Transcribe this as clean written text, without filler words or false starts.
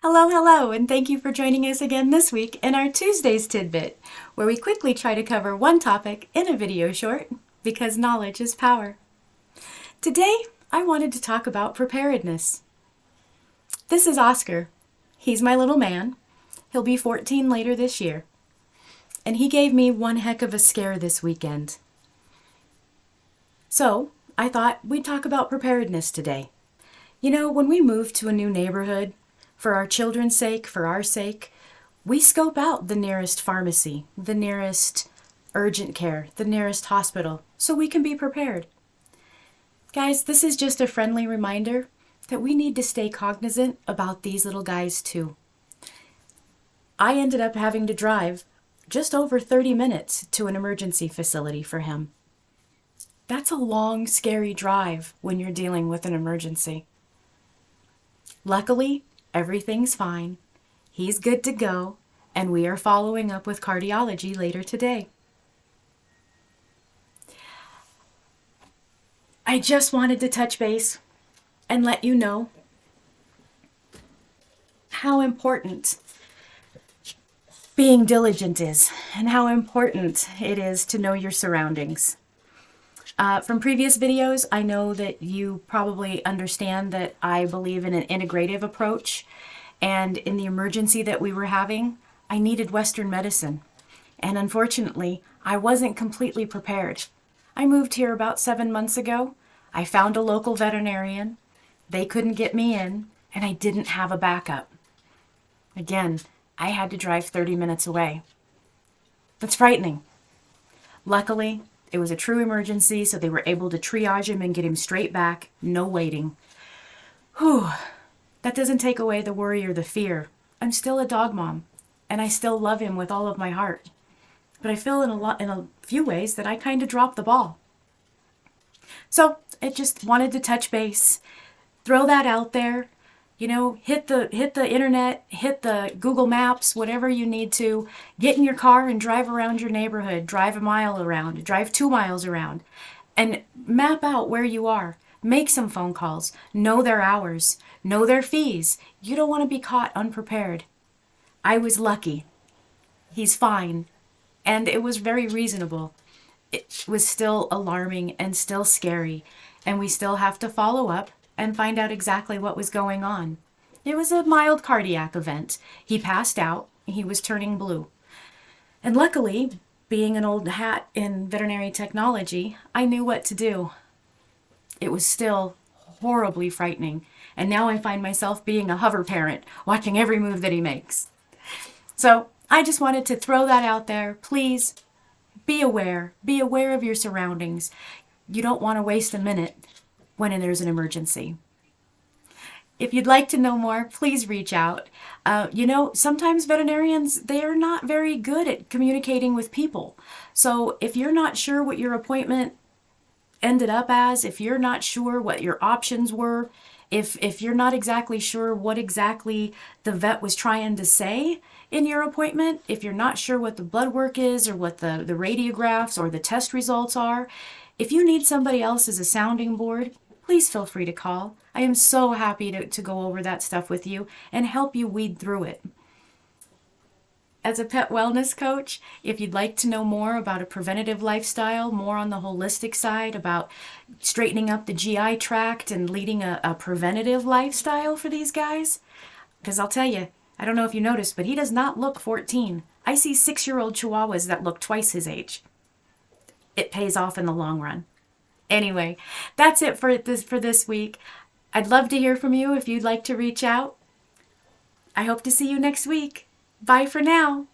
Hello, hello, and thank you for joining us again this week in our Tuesday's Tidbit, where we quickly try to cover one topic in a video short, because knowledge is power. Today, I wanted to talk about preparedness. This is Oscar. He's my little man. He'll be 14 later this year. And he gave me one heck of a scare this weekend. So, I thought we'd talk about preparedness today. You know, when we move to a new neighborhood, for our children's sake, for our sake, we scope out the nearest pharmacy, the nearest urgent care, the nearest hospital, so we can be prepared. Guys, this is just a friendly reminder that we need to stay cognizant about these little guys too. I ended up having to drive just over 30 minutes to an emergency facility for him. That's a long, scary drive when you're dealing with an emergency. Luckily, everything's fine. He's good to go, and we are following up with cardiology later today. I just wanted to touch base and let you know how important being diligent is and how important it is to know your surroundings. From previous videos, I know that you probably understand that I believe in an integrative approach, and in the emergency that we were having, I needed Western medicine, and unfortunately, I wasn't completely prepared. I moved here about 7 months ago. I found a local veterinarian. They couldn't get me in, and I didn't have a backup. Again, I had to drive 30 minutes away. That's frightening. Luckily, it was a true emergency, so they were able to triage him and get him straight back, no waiting. Whew, that doesn't take away the worry or the fear. I'm still a dog mom, and I still love him with all of my heart. But I feel in a few ways that I kind of dropped the ball. So I just wanted to touch base, throw that out there. You know, hit the internet, hit the Google Maps, whatever you need to. Get in your car and drive around your neighborhood. Drive a mile around. Drive 2 miles around. And map out where you are. Make some phone calls. Know their hours. Know their fees. You don't want to be caught unprepared. I was lucky. He's fine. And it was very reasonable. It was still alarming and still scary. And we still have to follow up and find out exactly what was going on. It was a mild cardiac event. He passed out. He was turning blue. And luckily, being an old hat in veterinary technology, I knew what to do. It was still horribly frightening. And now I find myself being a hover parent, watching every move that he makes. So I just wanted to throw that out there. Please be aware. Be aware of your surroundings. You don't want to waste a minute when there's an emergency. If you'd like to know more, please reach out. You know, sometimes veterinarians, they are not very good at communicating with people. So if you're not sure what your appointment ended up as, if you're not sure what your options were, if you're not exactly sure what exactly the vet was trying to say in your appointment, if you're not sure what the blood work is or what the radiographs or the test results are, if you need somebody else as a sounding board, please feel free to call. I am so happy to go over that stuff with you and help you weed through it. As a pet wellness coach, if you'd like to know more about a preventative lifestyle, more on the holistic side, about straightening up the GI tract and leading a preventative lifestyle for these guys, because I'll tell you, I don't know if you noticed, but he does not look 14. I see 6-year-old Chihuahuas that look twice his age. It pays off in the long run. Anyway, that's it for this week. I'd love to hear from you if you'd like to reach out. I hope to see you next week. Bye for now.